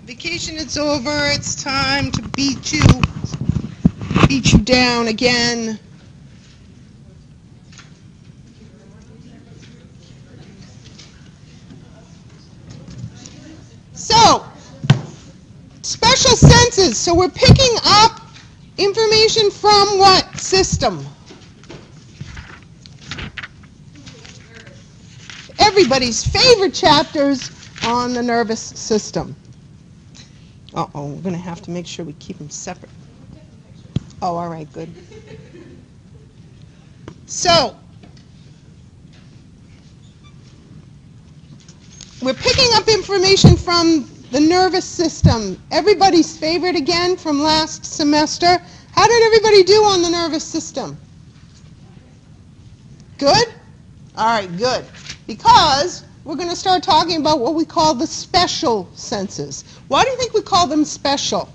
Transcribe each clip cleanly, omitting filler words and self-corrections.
Vacation is over. It's time to beat you down again. So, special senses. So we're picking up information from what system? Everybody's favorite chapters on the nervous system. Uh-oh, we're going to have to make sure we keep them separate. Oh, all right, good. So, we're picking up information from the nervous system. Everybody's favorite again from last semester. How did everybody do on the nervous system? Good? All right, good. Because we're going to start talking about what we call the special senses. Why do you think we call them special?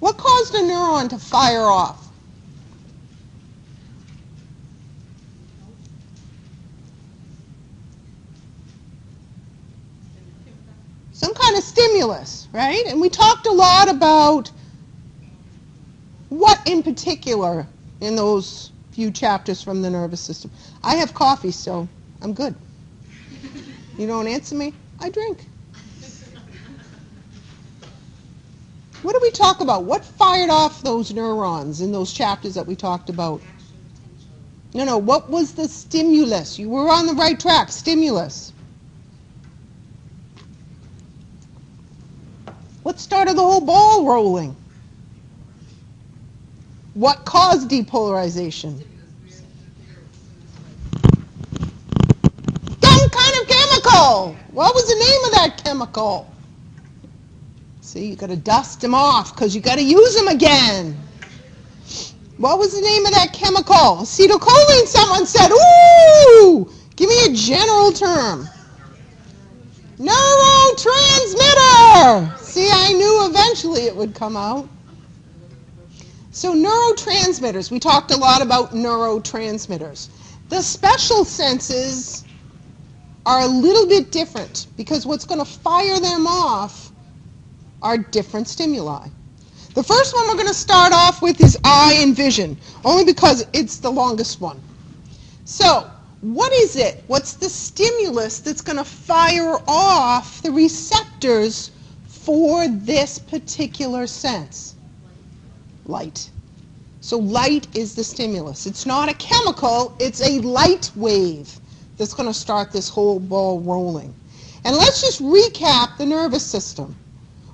What caused a neuron to fire off? Some kind of stimulus, right? And we talked a lot about what in particular in those few chapters from the nervous system. I have coffee, so I'm good. You don't answer me? I drink. What did we talk about? What fired off those neurons in those chapters that we talked about? No, what was the stimulus? You were on the right track. Stimulus. What started the whole ball rolling? What caused depolarization? Some kind of chemical. What was the name of that chemical? See, you got to dust them off because you got to use them again. What was the name of that chemical? Acetylcholine, someone said. Ooh! Give me a general term. Neurotransmitter! See, I knew eventually it would come out. So neurotransmitters, we talked a lot about neurotransmitters. The special senses are a little bit different because what's going to fire them off are different stimuli. The first one we're going to start off with is eye and vision, only because it's the longest one. So, what is it? What's the stimulus that's going to fire off the receptors for this particular sense? Light. So light is the stimulus. It's not a chemical, it's a light wave that's going to start this whole ball rolling. And let's just recap the nervous system.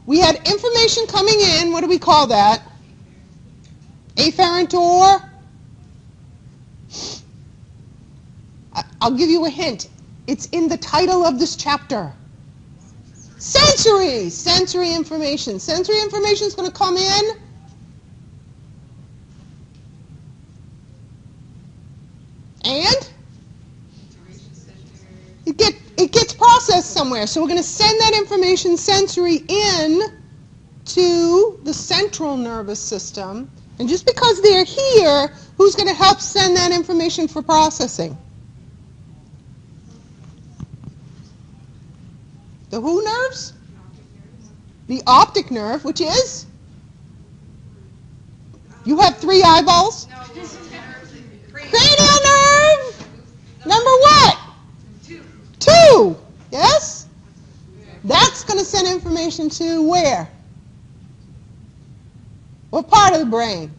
We had information coming in. What do we call that? Afferent or? I'll give you a hint. It's in the title of this chapter. Sensory! Sensory information. Sensory information is going to come in. And? It gets processed somewhere. So we're going to send that information sensory in to the central nervous system. And just because they're here, who's going to help send that information for processing? The who nerves? The optic nerve, which is? You have 3 eyeballs? No. Cranial nerve? Number what? 2. Yes? That's going to send information to where? What part of the brain?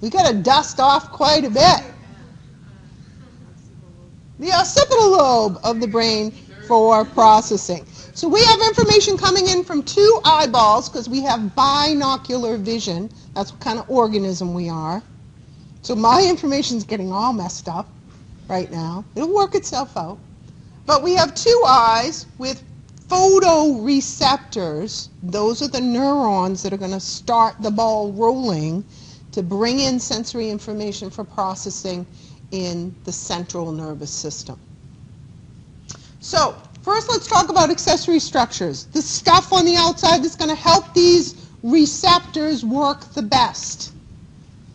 We got to dust off quite a bit. The occipital lobe of the brain for processing. So we have information coming in from 2 eyeballs because we have binocular vision. That's what kind of organism we are. So my information's getting all messed up right now. It'll work itself out. But we have 2 eyes with photoreceptors. Those are the neurons that are going to start the ball rolling to bring in sensory information for processing in the central nervous system. So, first let's talk about accessory structures. The stuff on the outside that's going to help these receptors work the best.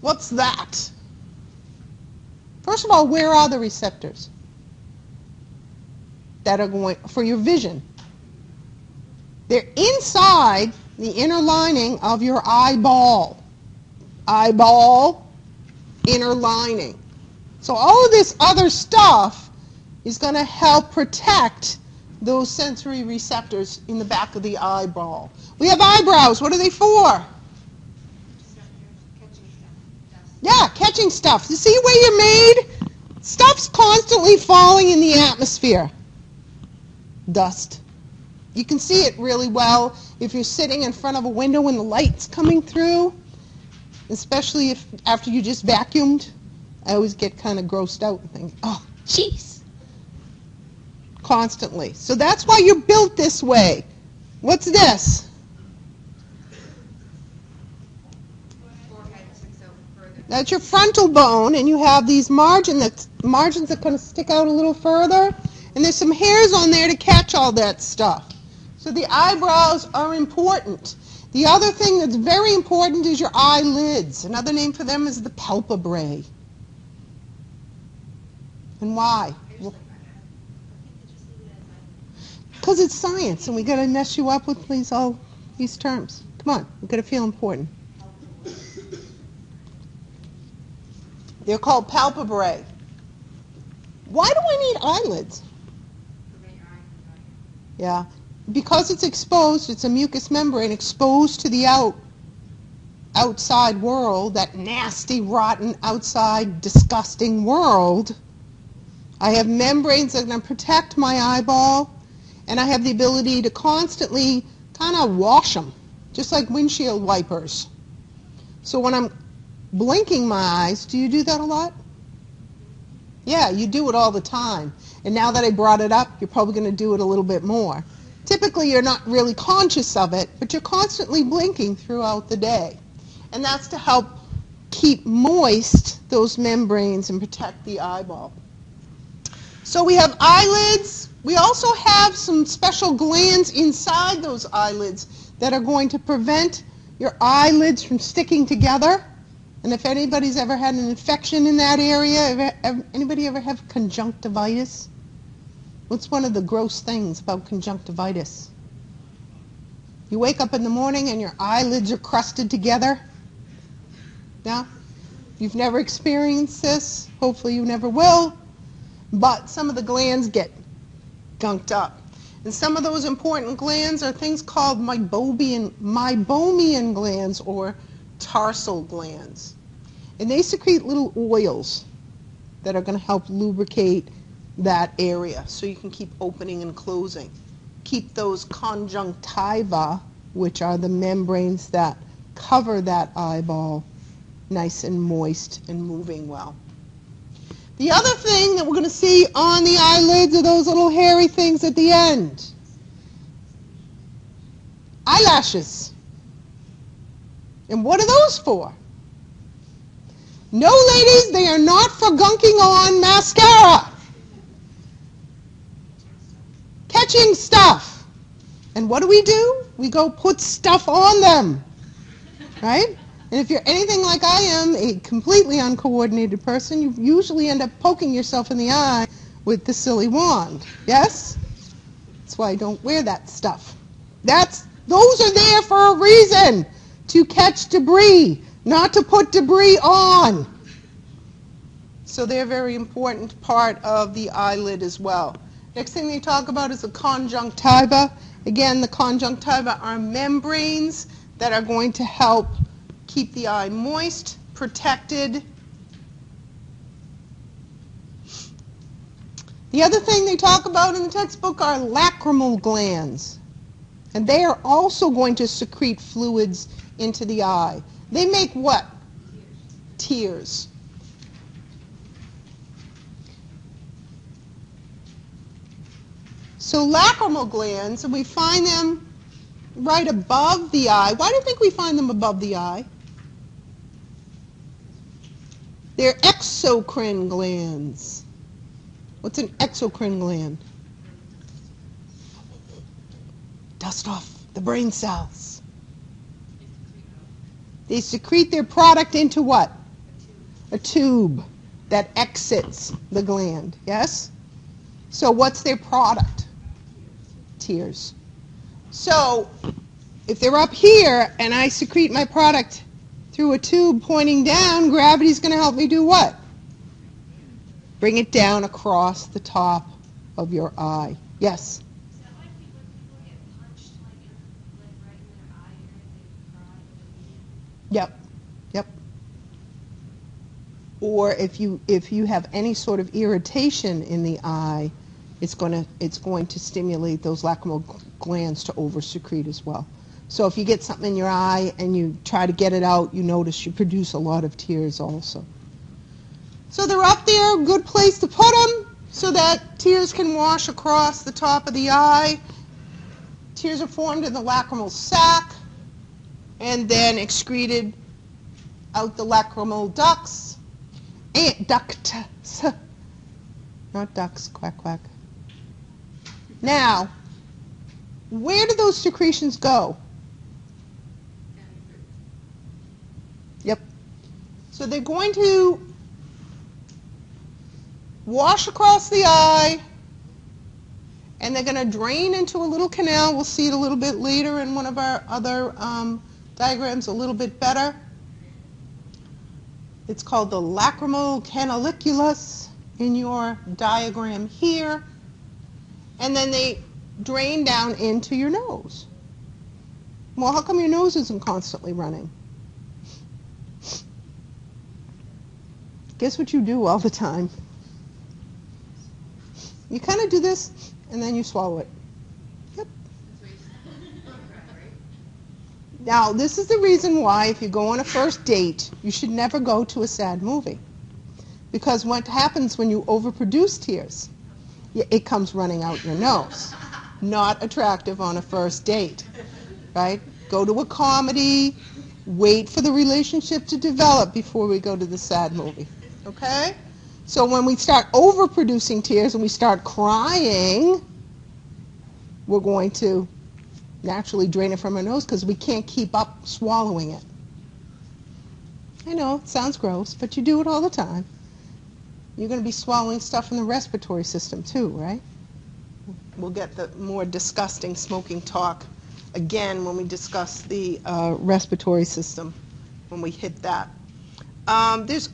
What's that? First of all, where are the receptors? that are going for your vision. They're inside the inner lining of your eyeball. Eyeball, inner lining. So all of this other stuff is going to help protect those sensory receptors in the back of the eyeball. We have eyebrows. What are they for? Yeah, catching stuff. You see where you're made? Stuff's constantly falling in the atmosphere. Dust. You can see it really well if you're sitting in front of a window when the light's coming through, especially if after you just vacuumed. I always get kind of grossed out and think, oh, jeez. Constantly. So that's why you're built this way. What's this? That's your frontal bone, and you have these margins that kind of stick out a little further, and there's some hairs on there to catch all that stuff. So the eyebrows are important. The other thing that's very important is your eyelids. Another name for them is the palpebrae. And why? Because it's science, and we got to mess you up with all these terms. Come on, we've got to feel important. They're called palpebrae. Why do I need eyelids? Yeah, because it's exposed, it's a mucous membrane exposed to the outside world, that nasty, rotten, outside, disgusting world. I have membranes that are going to protect my eyeball, and I have the ability to constantly kind of wash them, just like windshield wipers. So when I'm blinking my eyes, do you do that a lot? Yeah, you do it all the time. And now that I brought it up, you're probably going to do it a little bit more. Typically, you're not really conscious of it, but you're constantly blinking throughout the day. And that's to help keep moist those membranes and protect the eyeball. So we have eyelids. We also have some special glands inside those eyelids that are going to prevent your eyelids from sticking together. And if anybody's ever had an infection in that area, anybody ever have conjunctivitis? What's one of the gross things about conjunctivitis? You wake up in the morning and your eyelids are crusted together. Yeah? You've never experienced this. Hopefully you never will. But some of the glands get gunked up. And some of those important glands are things called meibomian glands or tarsal glands. And they secrete little oils that are going to help lubricate that area so you can keep opening and closing. Keep those conjunctiva, which are the membranes that cover that eyeball, nice and moist and moving well. The other thing that we're going to see on the eyelids are those little hairy things at the end. Eyelashes. And what are those for? No, ladies, they are not for gunking on mascara. Catching stuff. And what do? We go put stuff on them. Right? And if you're anything like I am, a completely uncoordinated person, you usually end up poking yourself in the eye with the silly wand. Yes? That's why I don't wear that stuff. Those are there for a reason. To catch debris, not to put debris on. So they're a very important part of the eyelid as well. Next thing they talk about is the conjunctiva. Again, the conjunctiva are membranes that are going to help keep the eye moist, protected. The other thing they talk about in the textbook are lacrimal glands. And they are also going to secrete fluids into the eye. They make what? Tears. So lacrimal glands, and we find them right above the eye. Why do you think we find them above the eye? They're exocrine glands. What's an exocrine gland? Dust off the brain cells. They secrete their product into what? A tube that exits the gland. Yes? So what's their product? Tears. So if they're up here and I secrete my product through a tube pointing down, gravity's going to help me do what? Bring it down across the top of your eye. Yes? Is that like when people get punched right in their eye area, they cry? Yep. Yep. Or if you have any sort of irritation in the eye, it's going to stimulate those lacrimal glands to over-secrete as well. So if you get something in your eye and you try to get it out, you notice you produce a lot of tears also. So they're up there, good place to put them so that tears can wash across the top of the eye. Tears are formed in the lacrimal sac and then excreted out the lacrimal ducts. And ducts. Not ducks, quack, quack. Now, where do those secretions go? Yep. So they're going to wash across the eye, and they're going to drain into a little canal. We'll see it a little bit later in one of our other diagrams a little bit better. It's called the lacrimal canaliculus in your diagram here. And then they drain down into your nose. Well, how come your nose isn't constantly running? Guess what you do all the time? You kind of do this, and then you swallow it. Yep. Now, this is the reason why if you go on a first date, you should never go to a sad movie. Because what happens when you overproduce tears? It comes running out your nose. Not attractive on a first date, right? Go to a comedy, wait for the relationship to develop before we go to the sad movie, okay? So when we start overproducing tears and we start crying, we're going to naturally drain it from our nose because we can't keep up swallowing it. I know, it sounds gross, but you do it all the time. You're going to be swallowing stuff in the respiratory system too, right? We'll get the more disgusting smoking talk again when we discuss the respiratory system, when we hit that. There's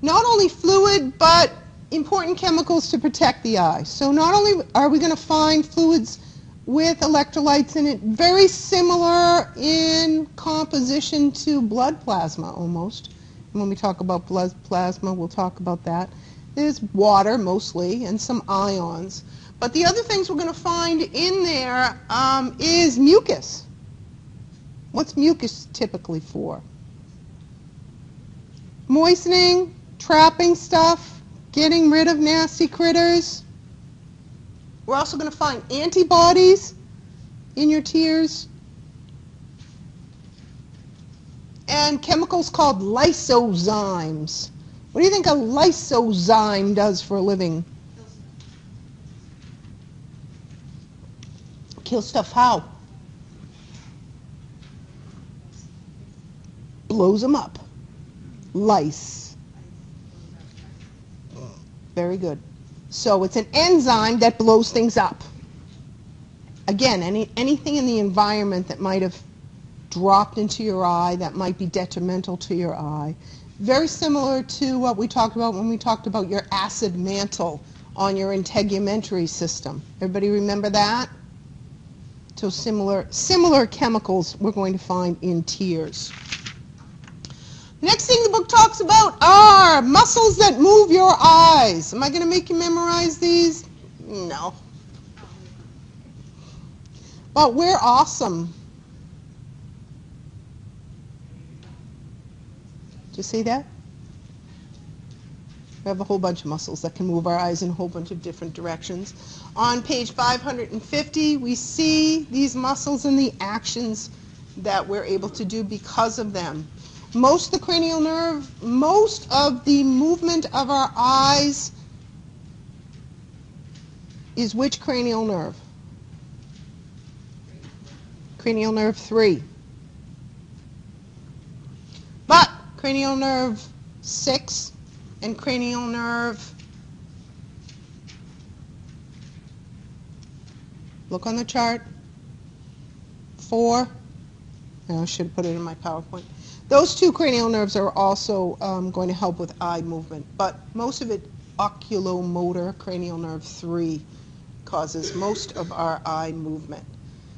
not only fluid, but important chemicals to protect the eye. So not only are we going to find fluids with electrolytes in it, very similar in composition to blood plasma almost. When we talk about blood plasma, we'll talk about that. There's water mostly and some ions. But the other things we're going to find in there is mucus. What's mucus typically for? Moistening, trapping stuff, getting rid of nasty critters. We're also going to find antibodies in your tears. And chemicals called lysozymes. What do you think a lysozyme does for a living? Kill stuff how? Blows them up. Lice. Very good. So it's an enzyme that blows things up. Again, anything in the environment that might have dropped into your eye that might be detrimental to your eye. Very similar to what we talked about when we talked about your acid mantle on your integumentary system. Everybody remember that? So similar chemicals we're going to find in tears. Next thing the book talks about are muscles that move your eyes. Am I going to make you memorize these? No. But we're awesome. Did you see that? We have a whole bunch of muscles that can move our eyes in a whole bunch of different directions. On page 550, we see these muscles and the actions that we're able to do because of them. Most of the cranial nerve, most of the movement of our eyes is which cranial nerve? Cranial nerve 3. But cranial nerve 6 and cranial nerve Look on the chart. 4. Oh, I should have put it in my PowerPoint. Those 2 cranial nerves are also going to help with eye movement, but most of it, oculomotor cranial nerve 3, causes most of our eye movement.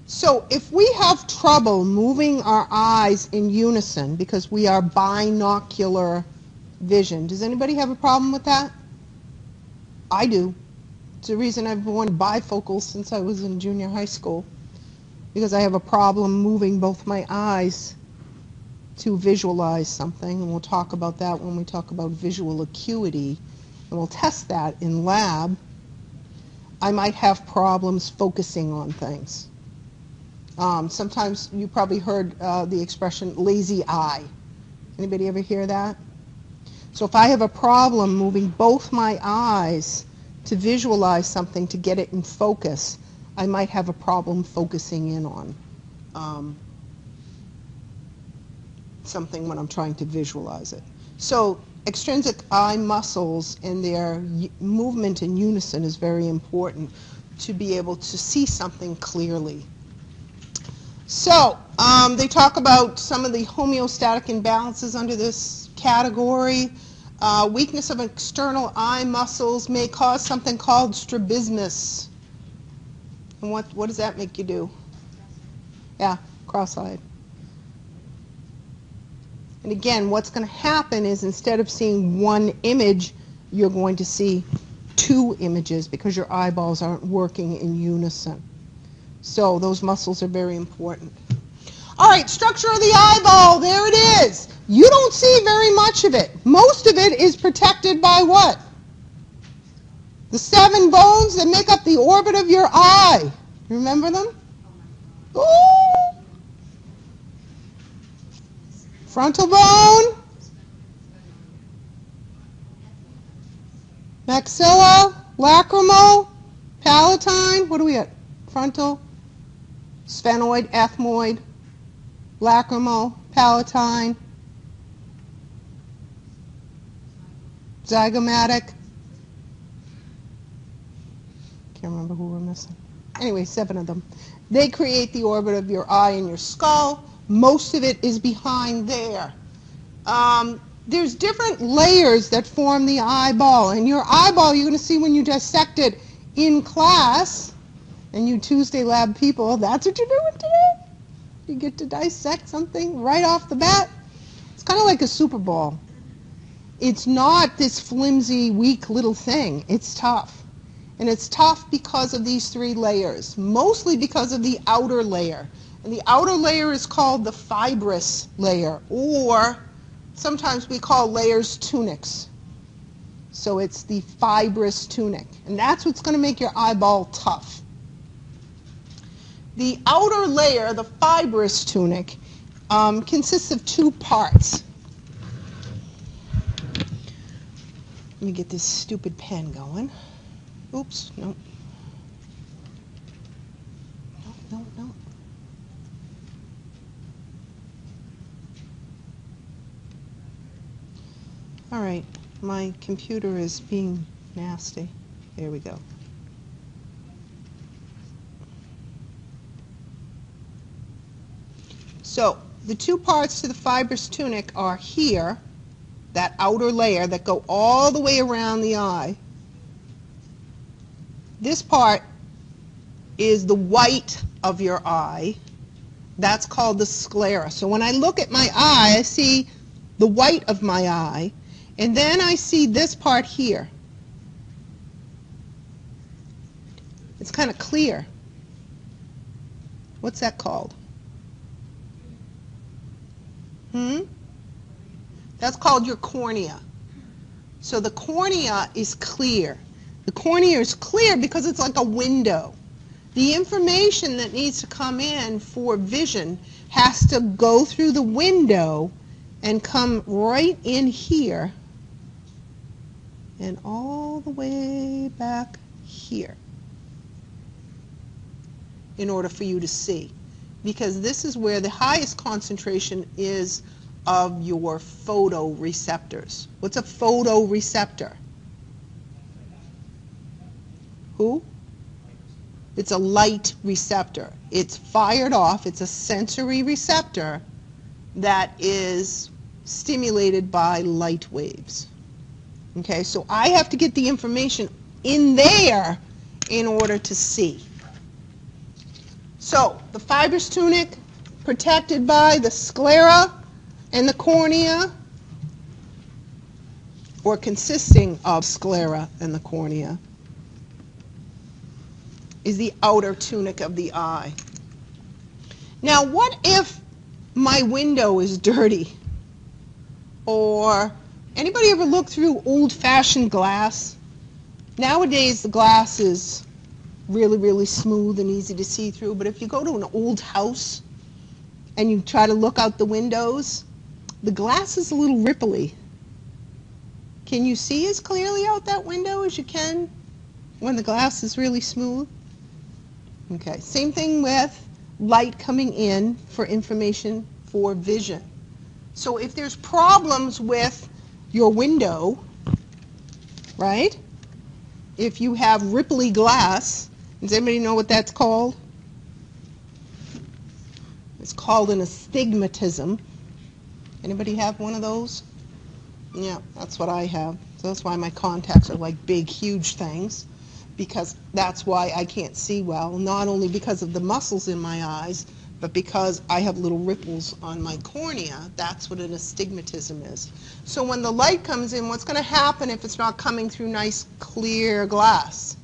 So if we have trouble moving our eyes in unison because we are binocular vision, does anybody have a problem with that? I do. It's the reason I've worn bifocals since I was in junior high school, because I have a problem moving both my eyes to visualize something, and we'll talk about that when we talk about visual acuity, and we'll test that in lab. I might have problems focusing on things. Sometimes you probably heard the expression lazy eye. Anybody ever hear that? So if I have a problem moving both my eyes to visualize something, to get it in focus, I might have a problem focusing in on something when I'm trying to visualize it. So extrinsic eye muscles and their movement in unison is very important to be able to see something clearly. So they talk about some of the homeostatic imbalances under this category. Weakness of external eye muscles may cause something called strabismus. And what does that make you do? Yeah, cross-eyed. And again, what's going to happen is instead of seeing one image, you're going to see 2 images because your eyeballs aren't working in unison. So those muscles are very important. All right, structure of the eyeball, there it is. You don't see very much of it. Most of it is protected by what? The 7 bones that make up the orbit of your eye. Remember them? Ooh. Frontal bone. Maxilla, lacrimal, palatine. What do we got? Frontal, sphenoid, ethmoid, lacrimal, palatine, zygomatic. Can't remember who we're missing. Anyway, 7 of them. They create the orbit of your eye and your skull. Most of it is behind there. There's different layers that form the eyeball. And your eyeball, you're going to see when you dissect it in class. And you Tuesday lab people, that's what you're doing today? You get to dissect something right off the bat. It's kind of like a Super Bowl. It's not this flimsy, weak little thing. It's tough. And it's tough because of these 3 layers, mostly because of the outer layer. And the outer layer is called the fibrous layer, or sometimes we call layers tunics. So it's the fibrous tunic. And that's what's going to make your eyeball tough. The outer layer, the fibrous tunic, consists of 2 parts. Let me get this stupid pen going. Oops, no. No. All right, my computer is being nasty. There we go. So the 2 parts to the fibrous tunic are here, that outer layer that go all the way around the eye. This part is the white of your eye. That's called the sclera. So when I look at my eye, I see the white of my eye, and then I see this part here. It's kind of clear. What's that called? That's called your cornea. So the cornea is clear. The cornea is clear because it's like a window. The information that needs to come in for vision has to go through the window and come right in here and all the way back here in order for you to see. Because this is where the highest concentration is of your photoreceptors. What's a photoreceptor? Who? It's a light receptor. It's fired off. It's a sensory receptor that is stimulated by light waves. Okay, so I have to get the information in there in order to see. So the fibrous tunic protected by the sclera and the cornea, or consisting of sclera and the cornea, is the outer tunic of the eye. Now, what if my window is dirty? Or anybody ever look through old-fashioned glass? Nowadays, the glass is really, really smooth and easy to see through, but if you go to an old house and you try to look out the windows, the glass is a little ripply. Can you see as clearly out that window as you can when the glass is really smooth? Okay, same thing with light coming in for information for vision. So if there's problems with your window, right? If you have ripply glass, does anybody know what that's called? It's called an astigmatism. Anybody have one of those? Yeah, that's what I have. So that's why my contacts are like big, huge things, because that's why I can't see well, not only because of the muscles in my eyes, but because I have little ripples on my cornea. That's what an astigmatism is. So when the light comes in, what's going to happen if it's not coming through nice, clear glass?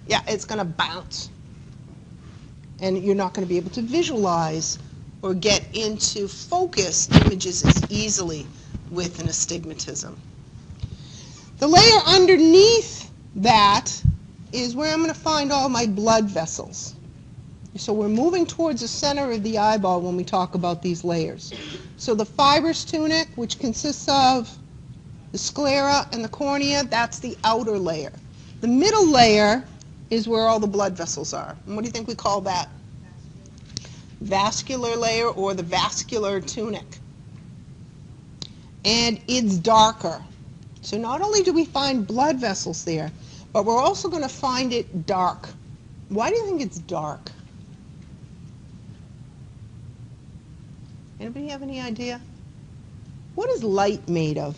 Yeah, it's going to bounce. And you're not going to be able to visualize or get into focus images as easily with an astigmatism. The layer underneath that is where I'm going to find all my blood vessels. So we're moving towards the center of the eyeball when we talk about these layers. So the fibrous tunic, which consists of the sclera and the cornea, that's the outer layer. The middle layer is where all the blood vessels are. And what do you think we call that? Vascular layer, or the vascular tunic. And it's darker. So not only do we find blood vessels there, but we're also going to find it dark. Why do you think it's dark? Anybody have any idea? What is light made of?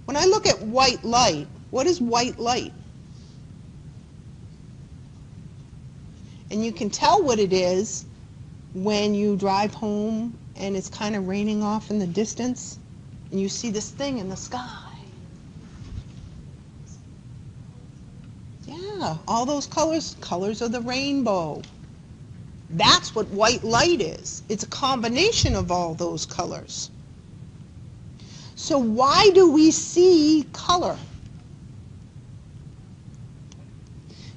When I look at white light, what is white light? And you can tell what it is when you drive home and it's kind of raining off in the distance and you see this thing in the sky. Yeah, all those colors of the rainbow. That's what white light is. It's a combination of all those colors. So why do we see color?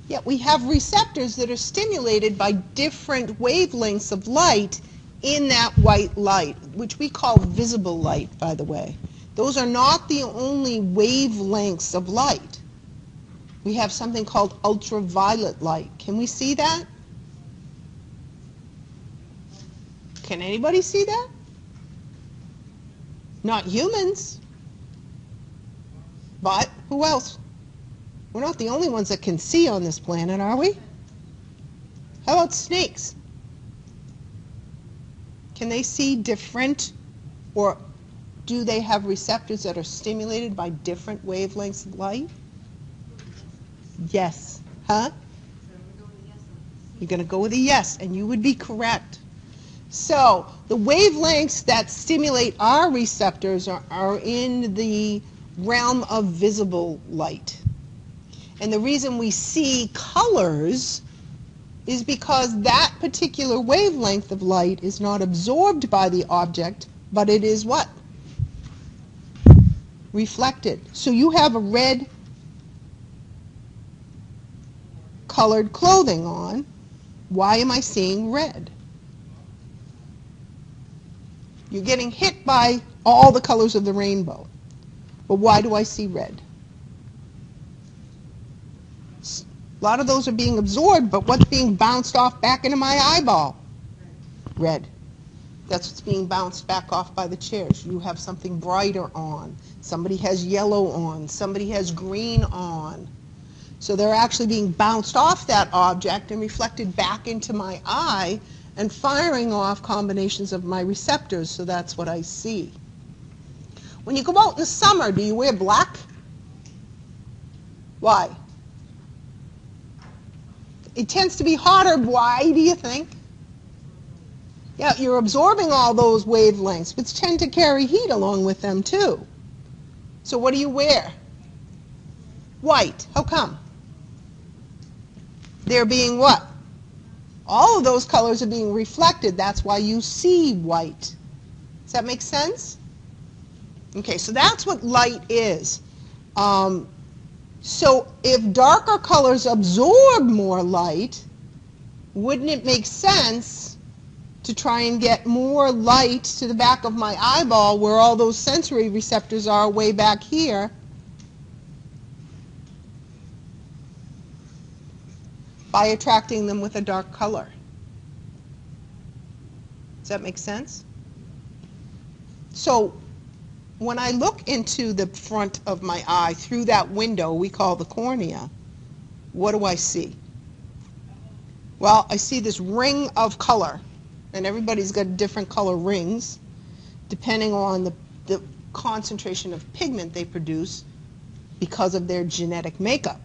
Yet we have receptors that are stimulated by different wavelengths of light in that white light, which we call visible light, by the way. Those are not the only wavelengths of light. We have something called ultraviolet light. Can we see that? Can anybody see that? Not humans. But who else? We're not the only ones that can see on this planet, are we? How about snakes? Can they see different, or do they have receptors that are stimulated by different wavelengths of light? Yes. Huh? You're going to go with a yes, and you would be correct. So the wavelengths that stimulate our receptors are in the realm of visible light. And the reason we see colors is because that particular wavelength of light is not absorbed by the object, but it is what? Reflected. So you have a red colored clothing on. Why am I seeing red? You're getting hit by all the colors of the rainbow. But why do I see red? A lot of those are being absorbed, but what's being bounced off back into my eyeball? Red. That's what's being bounced back off by the chairs. You have something brighter on. Somebody has yellow on. Somebody has green on. So they're actually being bounced off that object and reflected back into my eye and firing off combinations of my receptors, so that's what I see. When you go out in the summer, do you wear black? Why? It tends to be hotter. Why, do you think? Yeah, you're absorbing all those wavelengths, which tend to carry heat along with them too. So what do you wear? White. How come? They're being what? All of those colors are being reflected. That's why you see white. Does that make sense? Okay, so that's what light is. So if darker colors absorb more light, wouldn't it make sense to try and get more light to the back of my eyeball where all those sensory receptors are way back here? By attracting them with a dark color. Does that make sense? So when I look into the front of my eye through that window we call the cornea, what do I see? Well, I see this ring of color, and everybody's got different color rings depending on the concentration of pigment they produce because of their genetic makeup.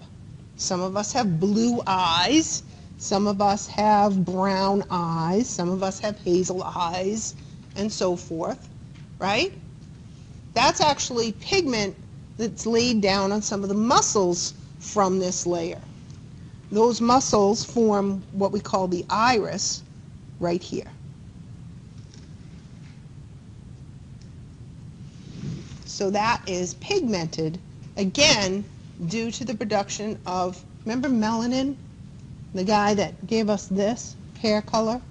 Some of us have blue eyes, some of us have brown eyes, some of us have hazel eyes, and so forth, right? That's actually pigment that's laid down on some of the muscles from this layer. Those muscles form what we call the iris right here. So that is pigmented, again, due to the production of, remember melanin, the guy that gave us this hair color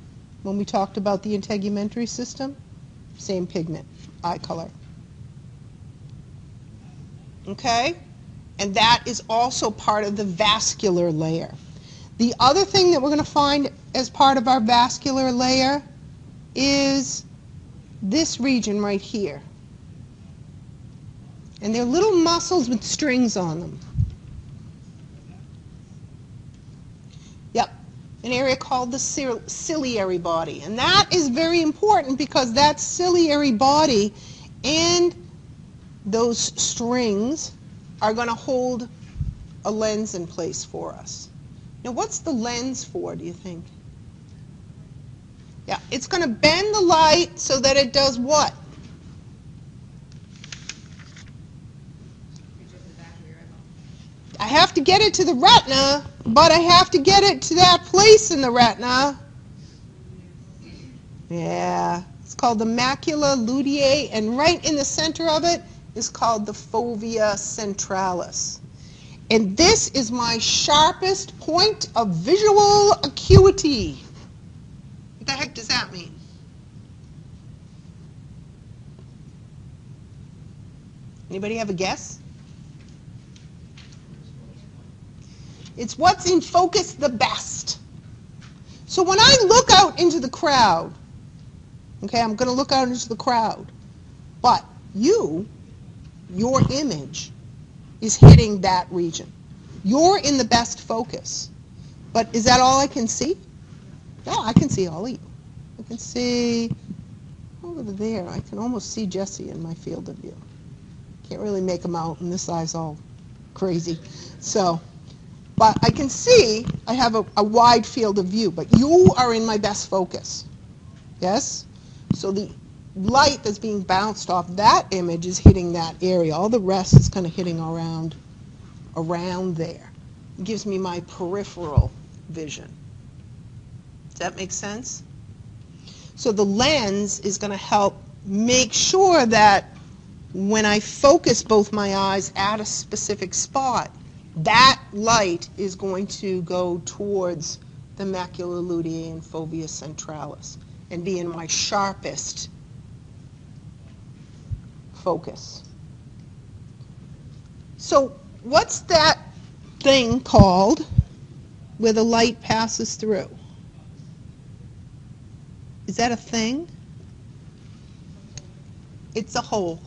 when we talked about the integumentary system? Same pigment, eye color. Okay? And that is also part of the vascular layer. The other thing that we're going to find as part of our vascular layer is this region right here. And they're little muscles with strings on them. Yep, an area called the ciliary body. And that is very important because that ciliary body and those strings are going to hold a lens in place for us. Now, what's the lens for, do you think? Yeah, it's going to bend the light so that it does what? I have to get it to the retina, but I have to get it to that place in the retina. Yeah, it's called the macula luteae, and right in the center of it is called the fovea centralis. And this is my sharpest point of visual acuity. What the heck does that mean? Anybody have a guess? It's what's in focus the best. So when I look out into the crowd, okay, I'm going to look out into the crowd, but your image is hitting that region. You're in the best focus. But is that all I can see? No, I can see all of you. I can see over there. I can almost see Jesse in my field of view. Can't really make him out, and this eye's all crazy. So, but I can see I have a wide field of view, but you are in my best focus. Yes? So the light that's being bounced off that image is hitting that area. All the rest is kind of hitting around there. It gives me my peripheral vision. Does that make sense? So the lens is going to help make sure that when I focus both my eyes at a specific spot, that light is going to go towards the macula luteae and fovea centralis and be in my sharpest focus. So what's that thing called where the light passes through? Is that a thing? It's a hole.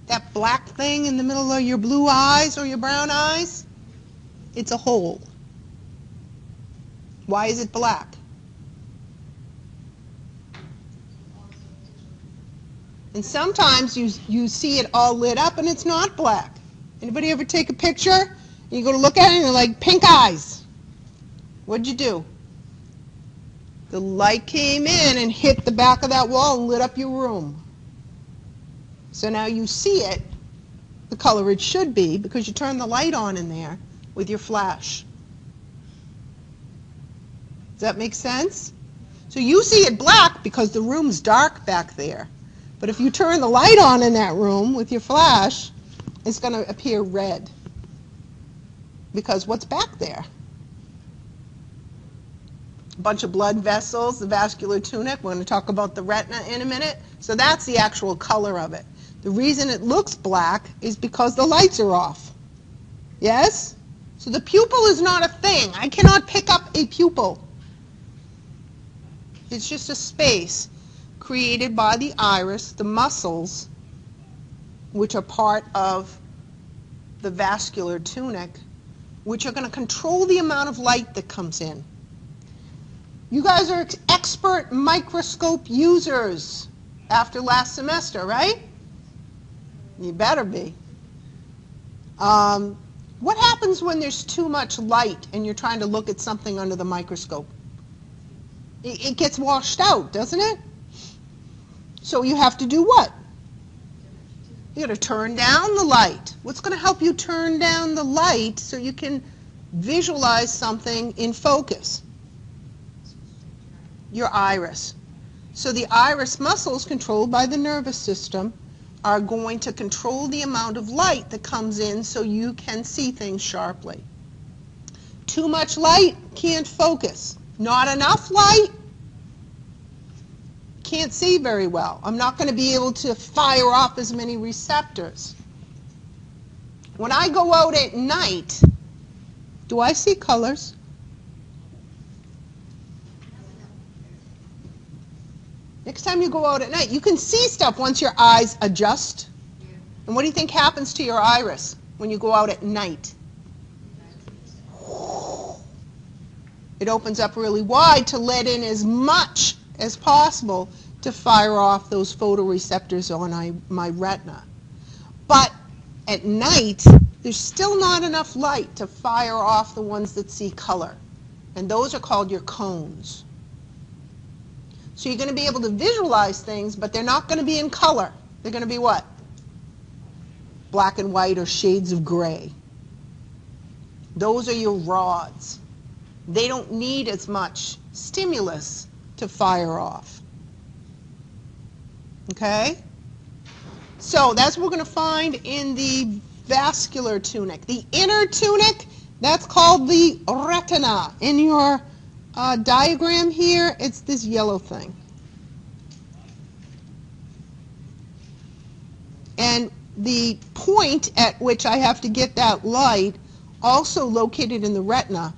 That black thing in the middle of your blue eyes or your brown eyes, It's a hole. Why is it black? And sometimes you see it all lit up and it's not black. Anybody ever take a picture and you go to look at it and you're like, pink eyes? What'd you do? The light came in and hit the back of that wall and lit up your room. So now you see it the color it should be because you turned the light on in there with your flash. Does that make sense? So you see it black because the room's dark back there. But if you turn the light on in that room with your flash, it's going to appear red. Because what's back there? A bunch of blood vessels, the vascular tunic. We're going to talk about the retina in a minute. So that's the actual color of it. The reason it looks black is because the lights are off. Yes? So the pupil is not a thing. I cannot pick up a pupil. It's just a space created by the iris, the muscles, which are part of the vascular tunic, which are going to control the amount of light that comes in. You guys are expert microscope users after last semester, right? You better be. What happens when there's too much light and you're trying to look at something under the microscope? It gets washed out, doesn't it? So you have to do what? You got to turn down the light. What's going to help you turn down the light so you can visualize something in focus? Your iris. So the iris muscles controlled by the nervous system are going to control the amount of light that comes in so you can see things sharply. Too much light, can't focus. Not enough light, can't see very well. I'm not going to be able to fire off as many receptors. When I go out at night, do I see colors? Next time you go out at night, you can see stuff once your eyes adjust. And what do you think happens to your iris when you go out at night? It opens up really wide to let in as much as possible to fire off those photoreceptors on my retina. But at night, there's still not enough light to fire off the ones that see color. And those are called your cones. So you're going to be able to visualize things, but they're not going to be in color. They're going to be what? Black and white or shades of gray. Those are your rods. They don't need as much stimulus to fire off. Okay? So that's what we're going to find in the vascular tunic. The inner tunic, that's called the retina. In your diagram here, it's this yellow thing. And the point at which I have to get that light, also located in the retina,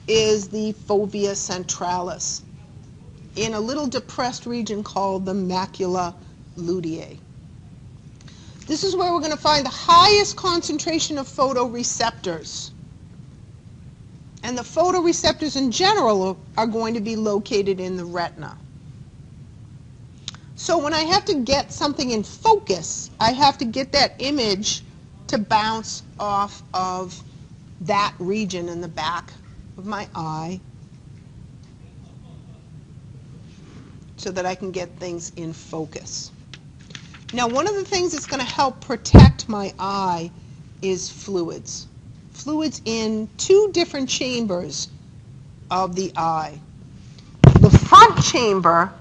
is the fovea centralis in a little depressed region called the macula luteae. This is where we're going to find the highest concentration of photoreceptors. And the photoreceptors in general are going to be located in the retina. So when I have to get something in focus, I have to get that image to bounce off of that region in the back of my eye so that I can get things in focus. Now, one of the things that's going to help protect my eye is fluids. Fluids in two different chambers of the eye. The front chamber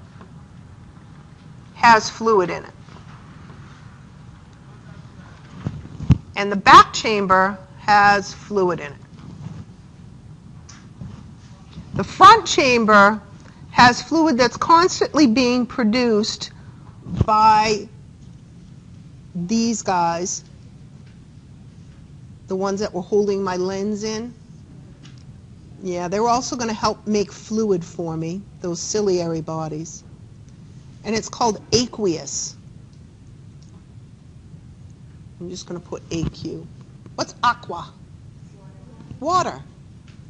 has fluid in it. And the back chamber has fluid in it. The front chamber has fluid that's constantly being produced by these guys, the ones that were holding my lens in. Yeah, they were also going to help make fluid for me, those ciliary bodies. And it's called aqueous. I'm just going to put AQ. What's aqua? water.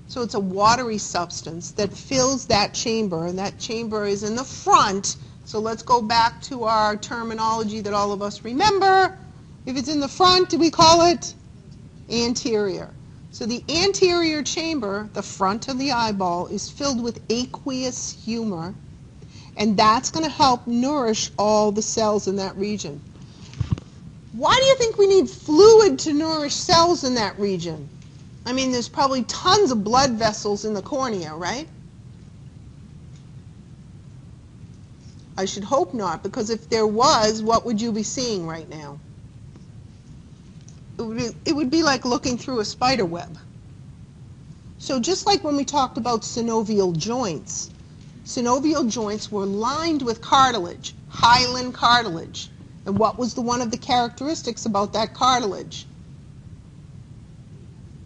So it's a watery substance that fills that chamber, and that chamber is in the front. So let's go back to our terminology that all of us remember. If it's in the front, do we call it anterior? So the anterior chamber, the front of the eyeball, is filled with aqueous humor, and that's going to help nourish all the cells in that region. Why do you think we need fluid to nourish cells in that region? I mean, there's probably tons of blood vessels in the cornea, right? I should hope not, because if there was, what would you be seeing right now? It would be like looking through a spider web. So just like when we talked about synovial joints were lined with cartilage, hyaline cartilage. And what was one of the characteristics about that cartilage?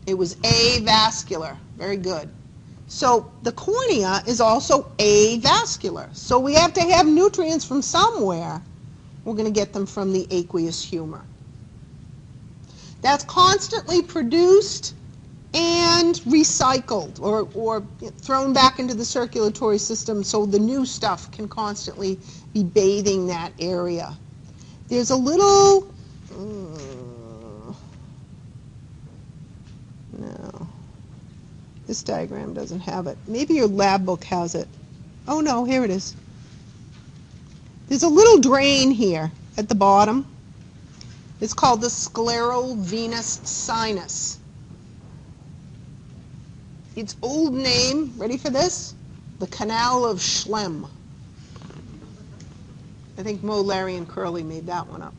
It was avascular. Very good. So the cornea is also avascular. So we have to have nutrients from somewhere. We're going to get them from the aqueous humor. That's constantly produced and recycled or thrown back into the circulatory system so the new stuff can constantly be bathing that area. There's a little, no, this diagram doesn't have it. Maybe your lab book has it. Oh no, here it is. There's a little drain here at the bottom. It's called the scleral venous sinus. Its old name, ready for this? The Canal of Schlemm. I think Mo, Larry, and Curly made that one up.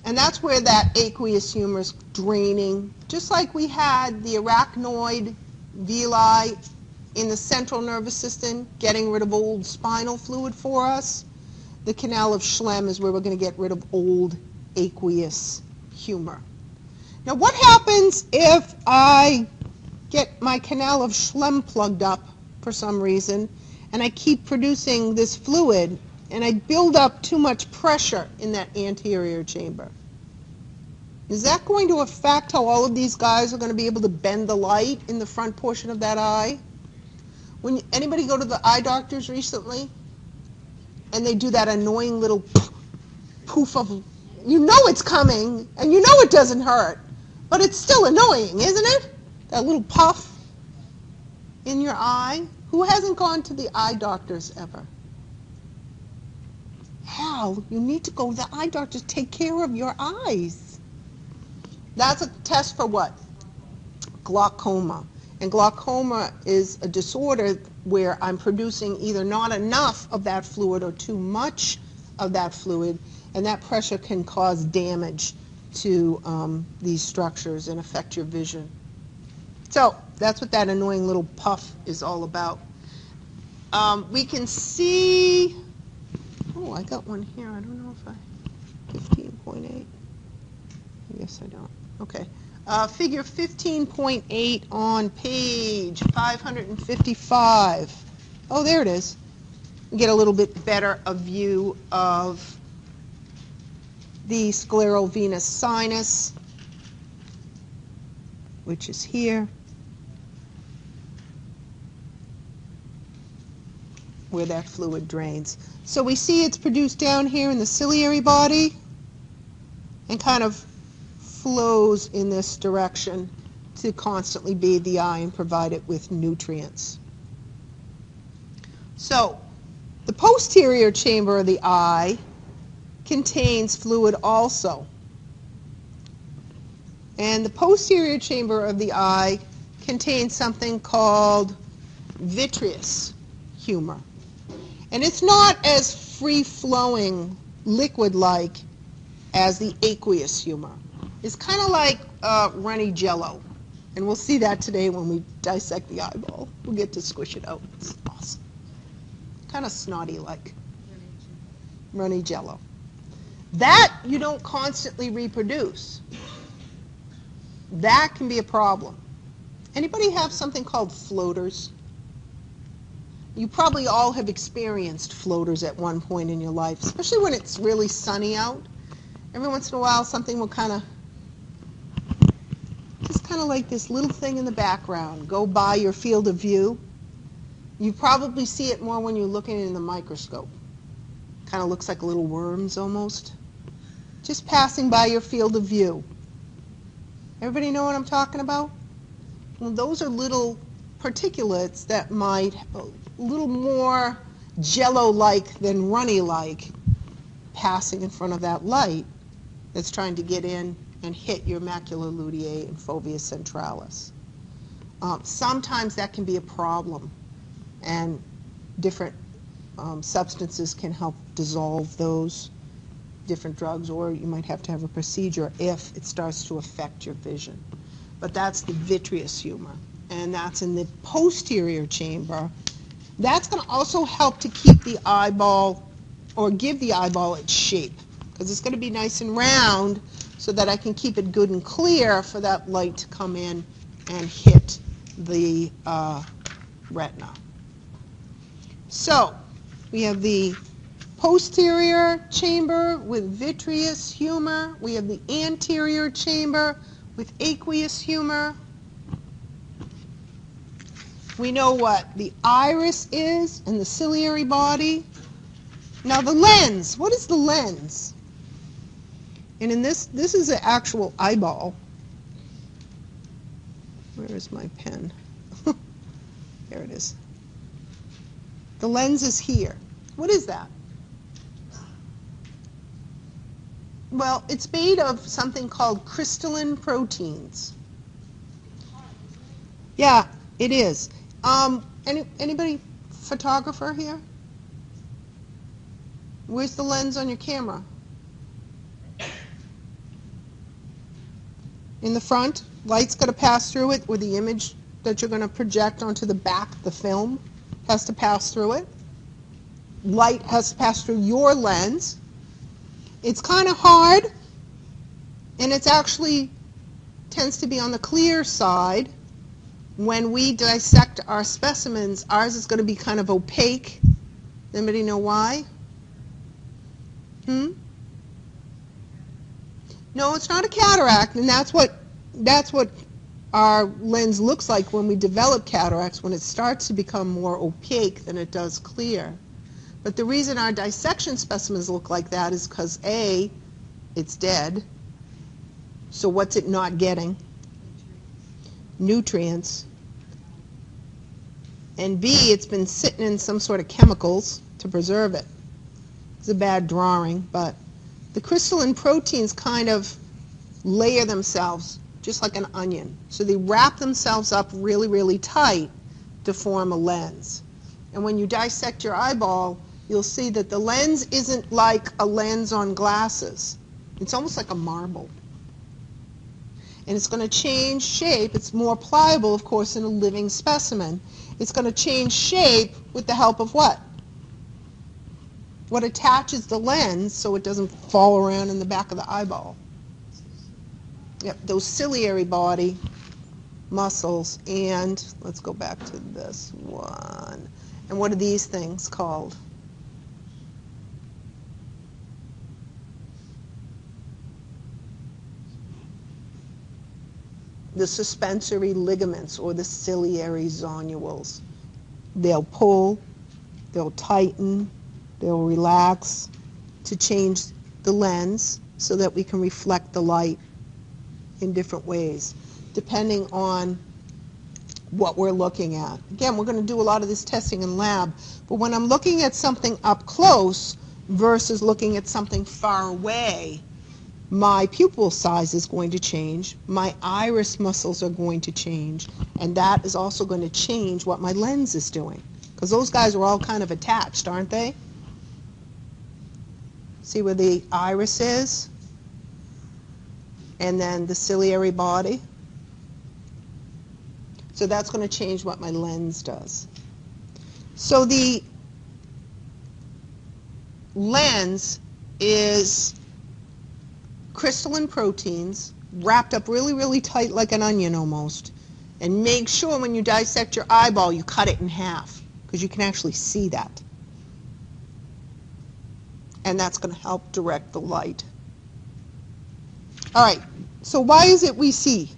And that's where that aqueous humor is draining. Just like we had the arachnoid villi in the central nervous system getting rid of old spinal fluid for us, the Canal of Schlemm is where we're going to get rid of old aqueous humor. Now what happens if I get my Canal of Schlemm plugged up for some reason and I keep producing this fluid and I build up too much pressure in that anterior chamber? Is that going to affect how all of these guys are going to be able to bend the light in the front portion of that eye? Anybody go to the eye doctors recently? And they do that annoying little poof of, you know it's coming, and you know it doesn't hurt, but it's still annoying, isn't it? That little puff in your eye. Who hasn't gone to the eye doctors ever? Hal, you need to go to the eye doctors to take care of your eyes. That's a test for what? Glaucoma. And glaucoma is a disorder where I'm producing either not enough of that fluid or too much of that fluid, and that pressure can cause damage to these structures and affect your vision. So that's what that annoying little puff is all about. We can see, oh, I got one here. I don't know if I, 15.8. I guess I don't. Okay. Figure 15.8 on page 555. Oh, there it is. We get a little bit better a view of the scleral venous sinus, which is here, where that fluid drains. So we see it's produced down here in the ciliary body and kind of flows in this direction to constantly bathe the eye and provide it with nutrients. So the posterior chamber of the eye contains fluid also. And the posterior chamber of the eye contains something called vitreous humor. And it's not as free-flowing, liquid-like as the aqueous humor. It's kind of like runny jello. And we'll see that today when we dissect the eyeball. We'll get to squish it out. It's awesome. Kind of snotty-like. Runny jello. That you don't constantly reproduce. That can be a problem. Anybody have something called floaters? You probably all have experienced floaters at one point in your life, especially when it's really sunny out. Every once in a while something will kind of kind of like this little thing in the background go by your field of view. You probably see it more when you're looking in the microscope. Kind of looks like little worms almost. Just passing by your field of view. Everybody know what I'm talking about? Well, those are little particulates that might a little more jello-like than runny-like passing in front of that light that's trying to get in and hit your macula luteae and fovea centralis. Sometimes that can be a problem, and different substances can help dissolve those, different drugs, or you might have to have a procedure if it starts to affect your vision. But that's the vitreous humor, and that's in the posterior chamber. That's going to also help to keep the eyeball, or give the eyeball its shape, because it's going to be nice and round so that I can keep it good and clear for that light to come in and hit the retina. So we have the posterior chamber with vitreous humor. We have the anterior chamber with aqueous humor. We know what the iris is and the ciliary body. Now the lens, what is the lens? And in this is the actual eyeball. Where is my pen? There it is. The lens is here. What is that? Well, it's made of something called crystalline proteins. Yeah, it is. Anybody photographer here? Where's the lens on your camera? In the front. Light's going to pass through it, or the image that you're going to project onto the back, the film, has to pass through it. Light has to pass through your lens. It's kind of hard, and it's actually tends to be on the clear side. When we dissect our specimens, ours is going to be kind of opaque. Anybody know why? No, it's not a cataract, and that's what our lens looks like when we develop cataracts, when it starts to become more opaque than it does clear. But the reason our dissection specimens look like that is because A, it's dead. So what's it not getting? Nutrients. And B, it's been sitting in some sort of chemicals to preserve it. It's a bad drawing, but the crystalline proteins kind of layer themselves just like an onion. So they wrap themselves up really, really tight to form a lens. And when you dissect your eyeball, you'll see that the lens isn't like a lens on glasses. It's almost like a marble. And it's going to change shape. It's more pliable, of course, in a living specimen. It's going to change shape with the help of what? What attaches the lens so it doesn't fall around in the back of the eyeball. Yep, those ciliary body muscles. And let's go back to this one. And what are these things called? The suspensory ligaments, or the ciliary zonules. They'll pull, they'll tighten, they'll relax to change the lens so that we can reflect the light in different ways, depending on what we're looking at. Again, we're going to do a lot of this testing in lab, but when I'm looking at something up close versus looking at something far away, my pupil size is going to change, my iris muscles are going to change, and that is also going to change what my lens is doing, because those guys are all kind of attached, aren't they? See where the iris is? And then the ciliary body. So that's going to change what my lens does. So the lens is crystalline proteins wrapped up really, really tight like an onion almost. And make sure when you dissect your eyeball, you cut it in half, because you can actually see that. And that's going to help direct the light. All right, so why is it we see?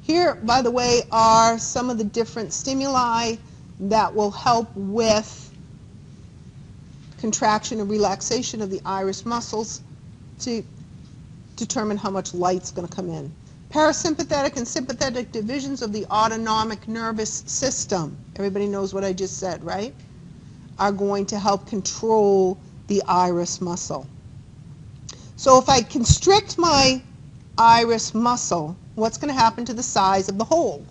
Here, by the way, are some of the different stimuli that will help with contraction and relaxation of the iris muscles to determine how much light's going to come in. Parasympathetic and sympathetic divisions of the autonomic nervous system, everybody knows what I just said, right? Are going to help control the iris muscle. So if I constrict my iris muscle, what's going to happen to the size of the hole?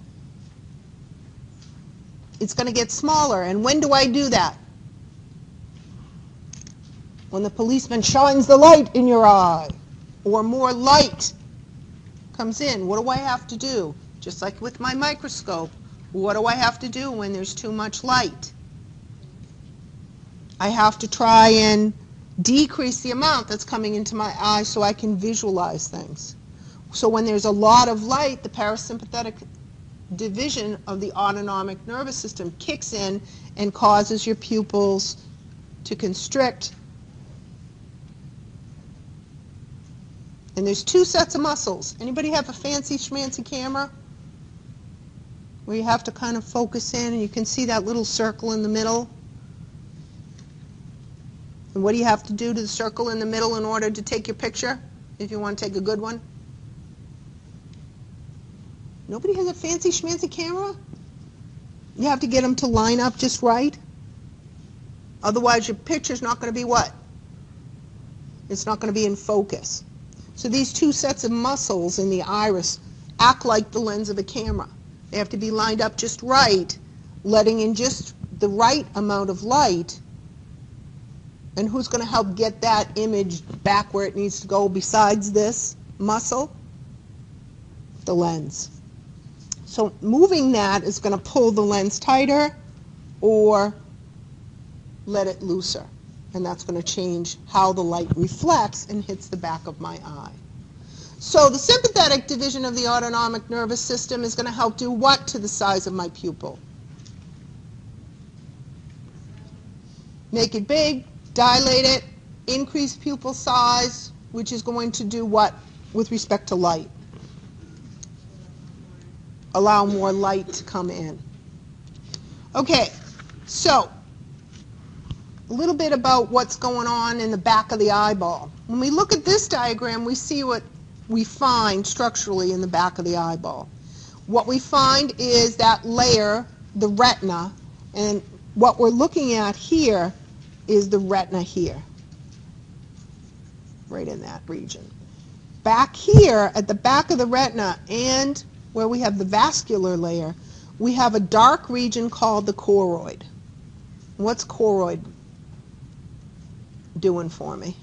It's going to get smaller. And when do I do that? When the policeman shines the light in your eye, or more light comes in. What do I have to do? Just like with my microscope, what do I have to do when there's too much light? I have to try and decrease the amount that's coming into my eye so I can visualize things. So when there's a lot of light, the parasympathetic division of the autonomic nervous system kicks in and causes your pupils to constrict. And there's two sets of muscles. Anybody have a fancy schmancy camera where you have to kind of focus in and you can see that little circle in the middle? And what do you have to do to the circle in the middle in order to take your picture, if you want to take a good one? Nobody has a fancy schmancy camera? You have to get them to line up just right. Otherwise your picture's not going to be what? It's not going to be in focus. So these two sets of muscles in the iris act like the lens of a camera. They have to be lined up just right, letting in just the right amount of light. And who's going to help get that image back where it needs to go besides this muscle? The lens. So moving that is going to pull the lens tighter or let it looser. And that's going to change how the light reflects and hits the back of my eye. So the sympathetic division of the autonomic nervous system is going to help do what to the size of my pupil? Make it big, dilate it, increase pupil size, which is going to do what with respect to light? Allow more light to come in. Okay, so a little bit about what's going on in the back of the eyeball. When we look at this diagram, we see what we find structurally in the back of the eyeball. What we find is that layer, the retina, and what we're looking at here is the retina here, right in that region. Back here at the back of the retina and where we have the vascular layer, we have a dark region called the choroid. What's choroid doing for me?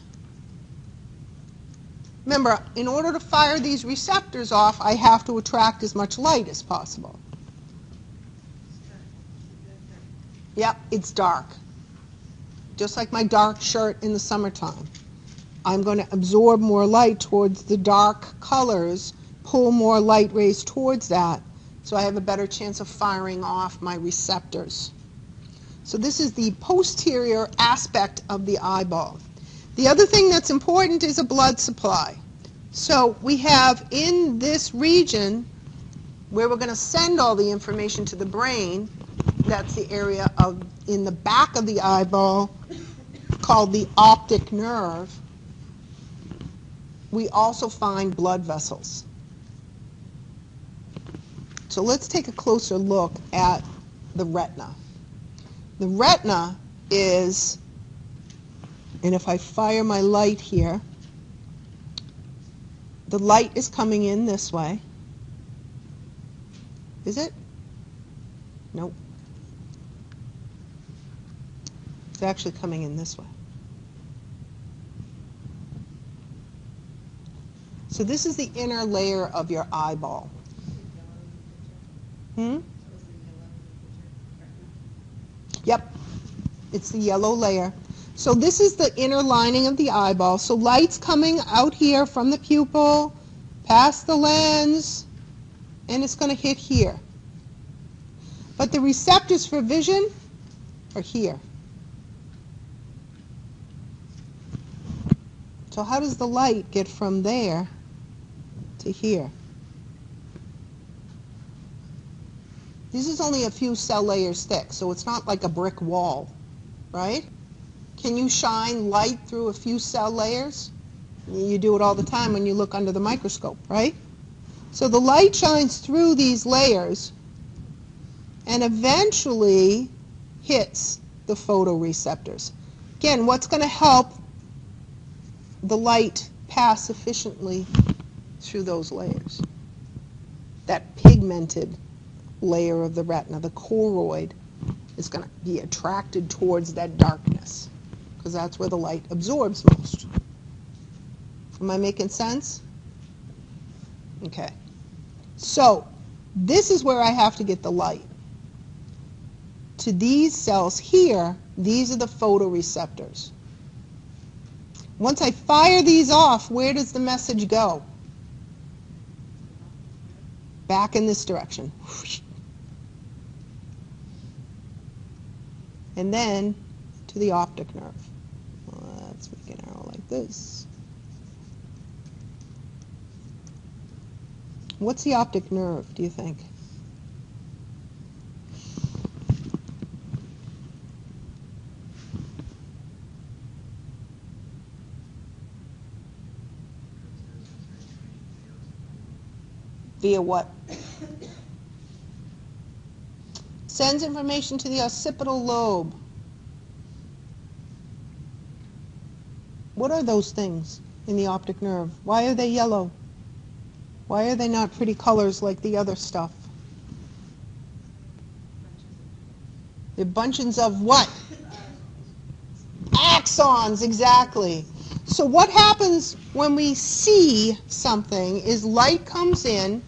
Remember, in order to fire these receptors off, I have to attract as much light as possible. Yep, it's dark. Just like my dark shirt in the summertime. I'm going to absorb more light towards the dark colors, pull more light rays towards that, so I have a better chance of firing off my receptors. So this is the posterior aspect of the eyeball. The other thing that's important is a blood supply. So we have in this region where we're going to send all the information to the brain, that's the area of in the back of the eyeball called the optic nerve. We also find blood vessels. So let's take a closer look at the retina. The retina is, and if I fire my light here, the light is coming in this way. Is it? Nope. It's actually coming in this way. So this is the inner layer of your eyeball. Yep, it's the yellow layer. So this is the inner lining of the eyeball. So light's coming out here from the pupil, past the lens, and it's going to hit here. But the receptors for vision are here. So how does the light get from there to here? This is only a few cell layers thick, so it's not like a brick wall, right? Can you shine light through a few cell layers? You do it all the time when you look under the microscope, right? So the light shines through these layers and eventually hits the photoreceptors. Again, what's going to help the light pass efficiently through those layers? That pigmented layer of the retina, the choroid, is going to be attracted towards that darkness because that's where the light absorbs most. Am I making sense? Okay. So this is where I have to get the light. To these cells here, these are the photoreceptors. Once I fire these off, where does the message go? Back in this direction. And then to the optic nerve. Let's make an arrow like this. What's the optic nerve, do you think? Via what? Sends information to the occipital lobe. What are those things in the optic nerve? Why are they yellow? Why are they not pretty colors like the other stuff? They're bunches of what? Axons, exactly. So what happens when we see something is light comes in,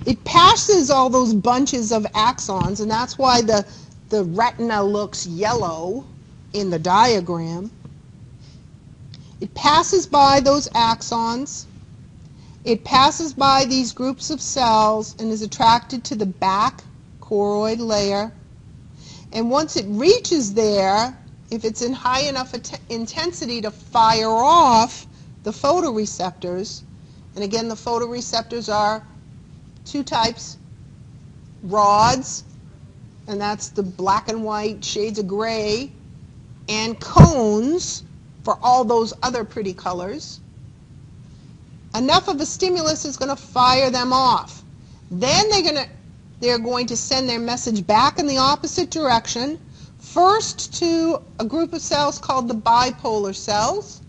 it passes all those bunches of axons, and that's why the retina looks yellow in the diagram. It passes by those axons. It passes by these groups of cells and is attracted to the back choroid layer. And once it reaches there, if it's in high enough intensity to fire off the photoreceptors, and again the photoreceptors are two types, rods, and that's the black and white shades of gray, and cones for all those other pretty colors. Enough of a stimulus is going to fire them off. Then they're going to send their message back in the opposite direction, first to a group of cells called the bipolar cells.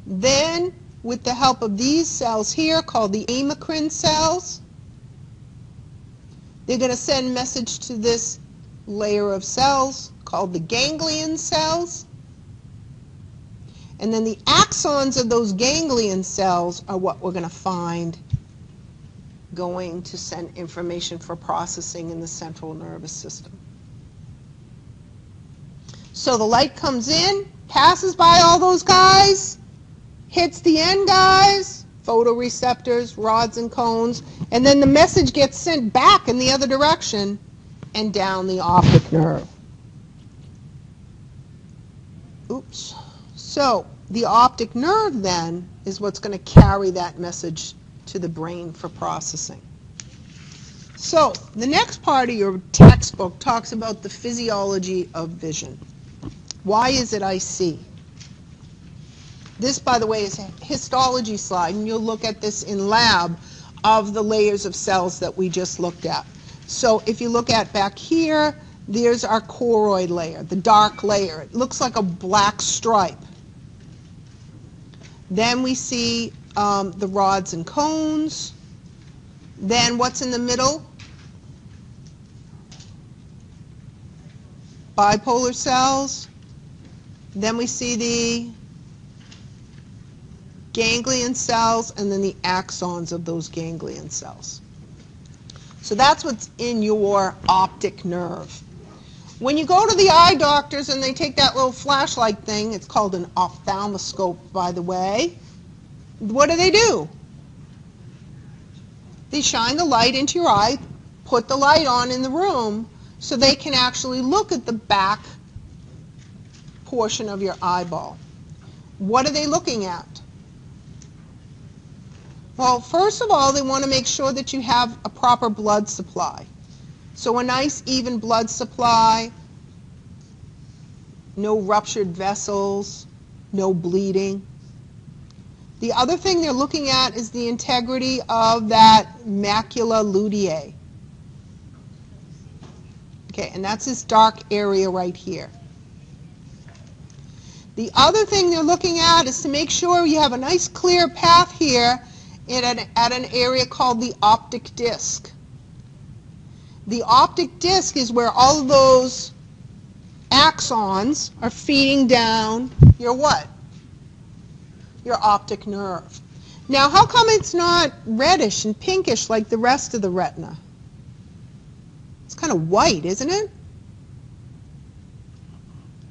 Then, with the help of these cells here called the amacrine cells, they're going to send message to this layer of cells called the ganglion cells. And then the axons of those ganglion cells are what we're going to find going to send information for processing in the central nervous system. So the light comes in, passes by all those guys, hits the end guys, photoreceptors, rods and cones, and then the message gets sent back in the other direction and down the optic nerve. Oops. So the optic nerve then is what's going to carry that message to the brain for processing. So the next part of your textbook talks about the physiology of vision. Why is it I see? This, by the way, is a histology slide, and you'll look at this in lab of the layers of cells that we just looked at. So if you look at back here, there's our choroid layer, the dark layer. It looks like a black stripe. Then we see the rods and cones. Then what's in the middle? Bipolar cells. Then we see the ganglion cells and then the axons of those ganglion cells. So that's what's in your optic nerve. When you go to the eye doctors and they take that little flashlight thing, it's called an ophthalmoscope, by the way, what do? They shine the light into your eye, put the light on in the room so they can actually look at the back portion of your eyeball. What are they looking at? Well, first of all, they want to make sure that you have a proper blood supply. So a nice even blood supply, no ruptured vessels, no bleeding. The other thing they're looking at is the integrity of that macula luteae. Okay, and that's this dark area right here. The other thing they're looking at is to make sure you have a nice clear path here at an area called the optic disc. The optic disc is where all of those axons are feeding down your what? Your optic nerve. Now, how come it's not reddish and pinkish like the rest of the retina? It's kind of white, isn't it?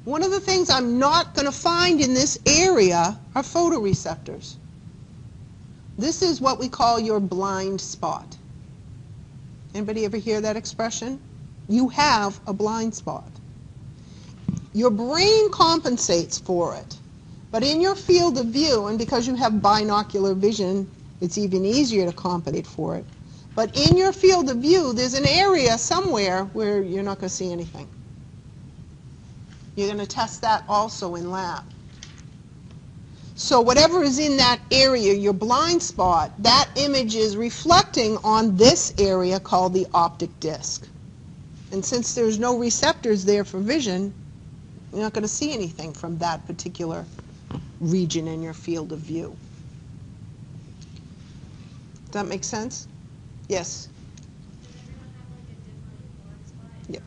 One of the things I'm not going to find in this area are photoreceptors. This is what we call your blind spot. Anybody ever hear that expression? You have a blind spot. Your brain compensates for it. But in your field of view, and because you have binocular vision, it's even easier to compensate for it. But in your field of view, there's an area somewhere where you're not going to see anything. You're going to test that also in lab. So whatever is in that area, your blind spot, that image is reflecting on this area called the optic disc. And since there's no receptors there for vision, you're not going to see anything from that particular region in your field of view. Does that make sense? Yes? Yep.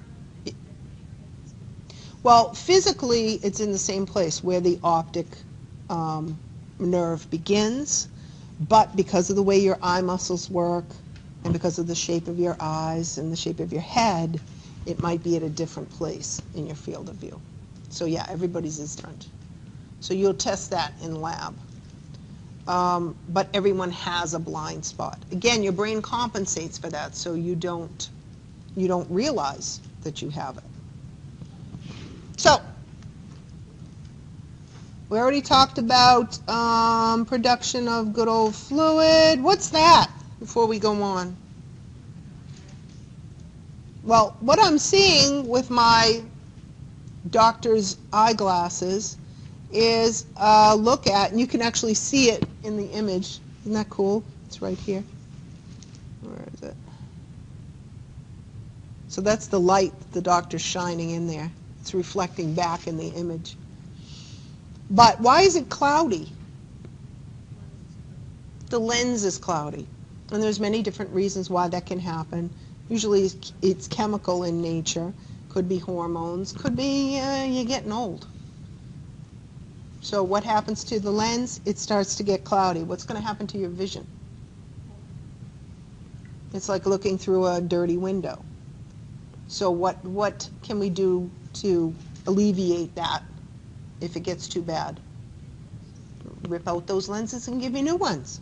Well, physically, it's in the same place where the optic nerve begins, but because of the way your eye muscles work and because of the shape of your eyes and the shape of your head, it might be at a different place in your field of view. So yeah, everybody's is different. So you'll test that in lab. But everyone has a blind spot. Again, your brain compensates for that, so you don't realize that you have it. So we already talked about production of good old fluid. What's that before we go on? Well, what I'm seeing with my doctor's eyeglasses is look at, and you can actually see it in the image. Isn't that cool? It's right here. Where is it? So that's the light the doctor's shining in there. It's reflecting back in the image. But why is it cloudy? The lens is cloudy. And there's many different reasons why that can happen. Usually it's chemical in nature. Could be hormones. Could be you're getting old. So what happens to the lens? It starts to get cloudy. What's going to happen to your vision? It's like looking through a dirty window. So what can we do to alleviate that if it gets too bad? Rip out those lenses and give you new ones.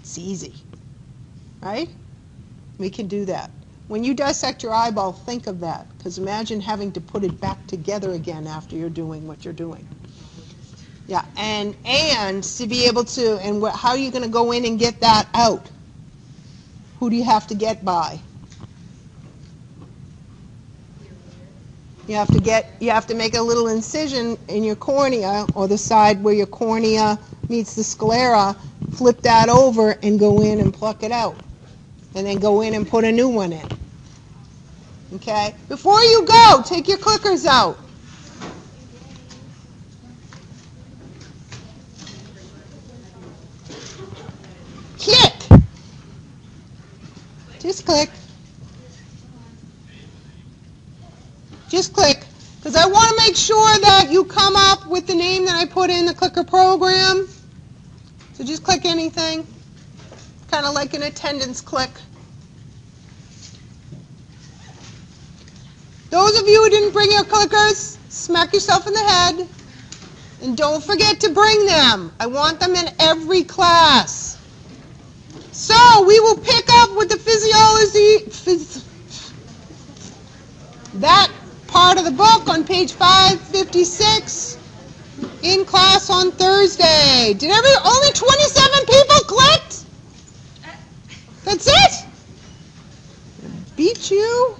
It's easy, right? We can do that. When you dissect your eyeball, think of that, because imagine having to put it back together again after you're doing what you're doing. Yeah, and to be able to, and how are you going to go in and get that out? Who do you have to get by? You have to make a little incision in your cornea, or the side where your cornea meets the sclera, flip that over and go in and pluck it out. And then go in and put a new one in. Okay? Before you go, take your clickers out. Click. Just click. Just click. Because I want to make sure that you come up with the name that I put in the clicker program. So just click anything. Kind of like an attendance click. Those of you who didn't bring your clickers, smack yourself in the head. And don't forget to bring them. I want them in every class. So we will pick up with the physiology, that part of the book on page 556 in class on Thursday. Only 27 people clicked? That's it? Beep missed you?